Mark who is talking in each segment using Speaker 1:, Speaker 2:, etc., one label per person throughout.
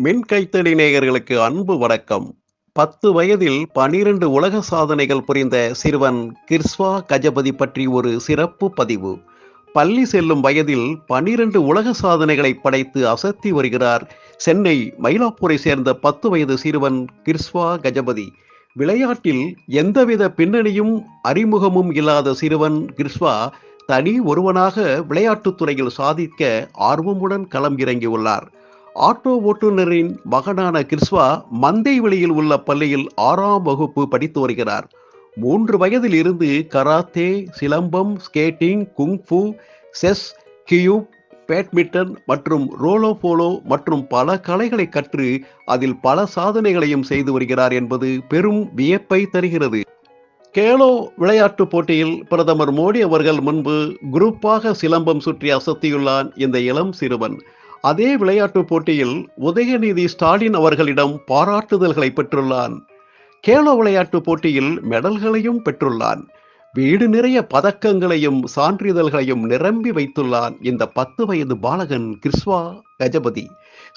Speaker 1: மின் கைத்தடி நேயர்களுக்கு அன்பு வணக்கம். 10 வயதில் 12 உலக சாதனைகள் புரிந்த சிறுவன் கிர்ஸ்வா கஜபதி பற்றி ஒரு சிறப்பு பதிவு. பள்ளி செல்லும் வயதில் 12 உலக சாதனைகளை படைத்து அசத்தி வருகிறார் சென்னை மயிலாப்பூரை சேர்ந்த 10 வயது சிறுவன் கிர்ஸ்வா கஜபதி. விளையாட்டில் எந்தவித பின்னணியும் அறிமுகமும் இல்லாத சிறுவன் கிர்ஸ்வா தனி ஒருவனாக விளையாட்டுத் துறையில் சாதிக்க ஆர்வமுடன் களம் இறங்கியுள்ளார். ஆட்டோ ஓட்டுநரின் மகனான கிர்ஸ்வா மந்தைவெளியில் உள்ள பள்ளியில் 6ஆம் வகுப்பு படித்து வருகிறார். 3 வயதில் இருந்து karate, silambam, skating, kung fu, chess, cube, badminton மற்றும் ரோலோ போலோ மற்றும் பல கலைகளை கற்று அதில் பல சாதனைகளையும் செய்து வருகிறார் என்பது பெரும் வியப்பை தருகிறது. கேலோ விளையாட்டு போட்டியில் பிரதமர் மோடி அவர்கள் முன்பு குரூப்பாக சிலம்பம் சுற்றி அசத்தியுள்ளான் இந்த இளம் சிறுவன். அதே விளையாட்டு போட்டியில் உதயநிதி ஸ்டாலின் அவர்களிடம் பாராட்டுதல்களை பெற்றுள்ளான். கேலோ விளையாட்டு போட்டியில் மெடல்களையும் பெற்றுள்ளான். வீடு நிறைய பதக்கங்களையும் சான்றிதழ்களையும் நிரம்பி வைத்துள்ளான் இந்த 10 வயது பாலகன் கிர்ஸ்வா கஜபதி.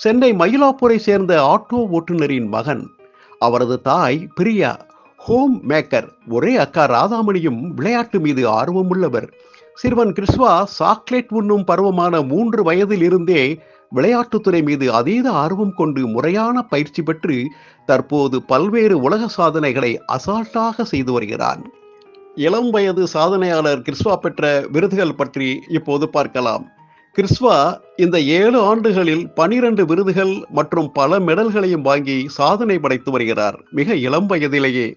Speaker 1: சென்னை மயிலாப்பூரை சேர்ந்த ஆட்டோ ஓட்டுநரின் மகன். அவரது தாய் பிரியா ஹோம் மேக்கர். ஒரே அக்கா ராதாமணியும் விளையாட்டு மீது ஆர்வமுள்ளவர். சிறுவன் கிர்ஸ்வா சாக்லேட் உண்ணும் பருவமான 3 வயதில் இருந்தே விளையாட்டுத்துறை மீது அதீத ஆர்வம் கொண்டு முறையான பயிற்சி பெற்று தற்போது பல்வேறு உலக சாதனைகளை அசால்ட்டாக செய்து வருகிறான். இளம் வயது சாதனையாளர் கிர்ஸ்வா பெற்ற விருதுகள் பற்றி இப்போது பார்க்கலாம். கிர்ஸ்வா இந்த 7 ஆண்டுகளில் 12 விருதுகள் மற்றும் பல மெடல்களையும் வாங்கி சாதனை படைத்து வருகிறார். மிக இளம் வயதிலேயே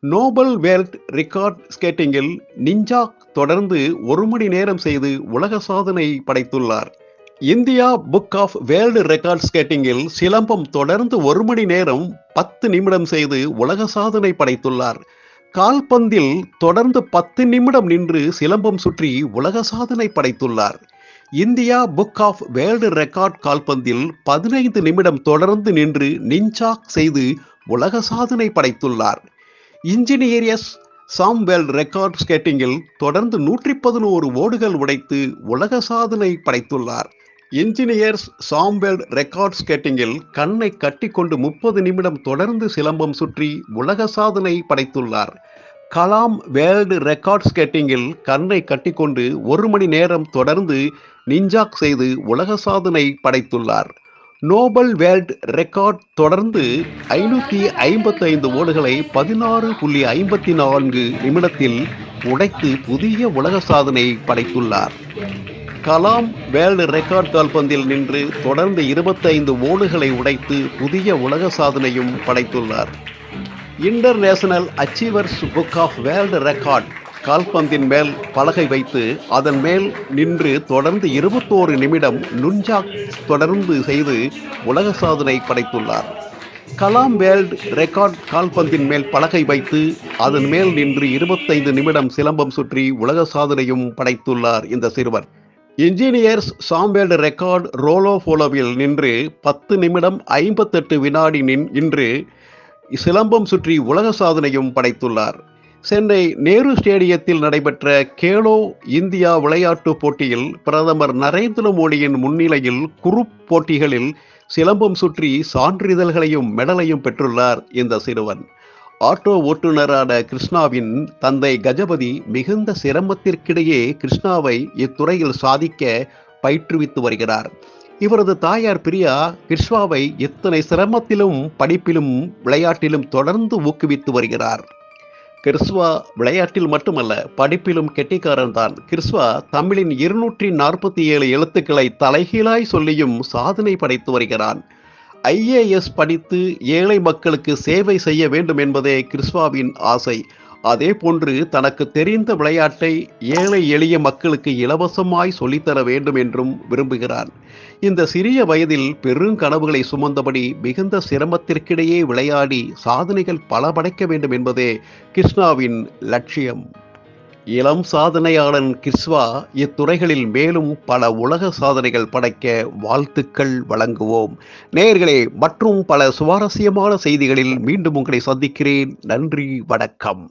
Speaker 1: நோபல் வேர்ல்ட் ரெக்கார்ட் ஸ்கேட்டிங்கில் நிஞ்சா தொடர்ந்து 1 மணி நேரம் செய்து உலக சாதனை படைத்துள்ளார். India book of world record ஸ்கேட்டிங்கில் சிலம்பம் தொடர்ந்து 1 மணி நேரம் 10 நிமிடம் செய்து உலக சாதனை படைத்துள்ளார். கால்பந்தில் தொடர்ந்து 10 நிமிடம் நின்று சிலம்பம் சுற்றி உலக சாதனை படைத்துள்ளார். India book of world record கால்பந்தில் 15 நிமிடம் தொடர்ந்து நின்று நிஞ்சாக் செய்து உலக சாதனை படைத்துள்ளார். இன்ஜினியர்ஸ் சாம் வேர்ல்ட் ரெக்கார்ட் ஸ்கேட்டிங்கில் தொடர்ந்து 111 ஓடுகள் உடைத்து உலக சாதனை படைத்துள்ளார். இன்ஜினியர்ஸ் சாம் வேர்ல்ட் ரெக்கார்ட் ஸ்கேட்டிங்கில் கண்ணை கட்டிக்கொண்டு 30 நிமிடம் தொடர்ந்து சிலம்பம் சுற்றி உலக சாதனை படைத்துள்ளார். கலாம் வேர்ல்டு ரெக்கார்ட் ஸ்கேட்டிங்கில் கண்ணை கட்டிக்கொண்டு 1 மணி நேரம் தொடர்ந்து நிஞ்சாக் செய்து உலக சாதனை படைத்துள்ளார். நோபல் வேர்ல்ட் ரெக்கார்ட் தொடர்ந்து 555 ஓடுகளை 16.54 நிமிடத்தில் உடைத்து புதிய உலக சாதனை படைத்துள்ளார். கலாம் வேர்ல்டு ரெக்கார்ட் கால்பந்தில் நின்று தொடர்ந்து 25 ஓடுகளை உடைத்து புதிய உலக சாதனையும் படைத்துள்ளார். International achievers book of world record கால்பந்தின் மேல் பலகை வைத்து அதன் மேல் நின்று தொடர்ந்து 21 நிமிடம் நுஞ்சாக் தொடர்ந்து செய்து உலக சாதனை படைத்துள்ளார். கலாம் வேர்ல்டு ரெக்கார்ட் கால்பந்தின் மேல் பலகை வைத்து அதன் மேல் நின்று 25 நிமிடம் சிலம்பம் சுற்றி உலக சாதனையும் படைத்துள்ளார் இந்த சிறுவர். இன்ஜினியர்ஸ் சாம் வேர்ல்டு ரெக்கார்ட் ரோலோ போலோவில் நின்று 10 நிமிடம் 58 வினாடி நின்று சிலம்பம் சுற்றி உலக சாதனையும் படைத்துள்ளார். சென்னை நேரு ஸ்டேடியத்தில் நடைபெற்ற கேலோ இந்தியா விளையாட்டு போட்டியில் பிரதமர் நரேந்திர மோடியின் முன்னிலையில் குரூப் போட்டிகளில் சிலம்பம் சுற்றி சான்றிதழ்களையும் மெடலையும் பெற்றுள்ளார் இந்த சிறுவன். ஆட்டோ ஓட்டுநரான கிருஷ்ணாவின் தந்தை கஜபதி மிகுந்த சிரமத்திற்கிடையே கிருஷ்ணாவை இத்துறையில் சாதிக்க பயிற்றுவித்து வருகிறார். இவரது தாயார் பிரியா கிர்ஸ்வாவை இத்தனை சிரமத்திலும் படிப்பிலும் விளையாட்டிலும் தொடர்ந்து ஊக்குவித்து வருகிறார். கிர்ஸ்வா விளையாட்டில் மட்டுமல்ல படிப்பிலும் கெட்டிக்காரன் தான். கிர்ஸ்வா தமிழின் 247 எழுத்துக்களை தலைகீழாய் சொல்லியும் சாதனை படைத்து வருகிறான். IAS படித்து ஏழை மக்களுக்கு சேவை செய்ய வேண்டும் என்பதே கிர்ஸ்வாவின் ஆசை. அதே போன்று தனக்கு தெரிந்த விளையாட்டை ஏழை எளிய மக்களுக்கு இலவசமாய் சொல்லித்தர வேண்டும் என்றும் விரும்புகிறான். இந்த சிறிய வயதில் பெருங்கனவுகளை சுமந்தபடி மிகுந்த சிரமத்திற்கிடையே விளையாடி சாதனைகள் பல படைக்க வேண்டும் என்பதே கிருஷ்ணாவின் லட்சியம். இளம் சாதனையாளன் கிர்ஸ்வா இத்துறைகளில் மேலும் பல உலக சாதனைகள் படைக்க வாழ்த்துக்கள் வழங்குவோம். நேயர்களே, மற்றும் பல சுவாரஸ்யமான செய்திகளில் மீண்டும் உங்களை சந்திக்கிறேன். நன்றி, வணக்கம்.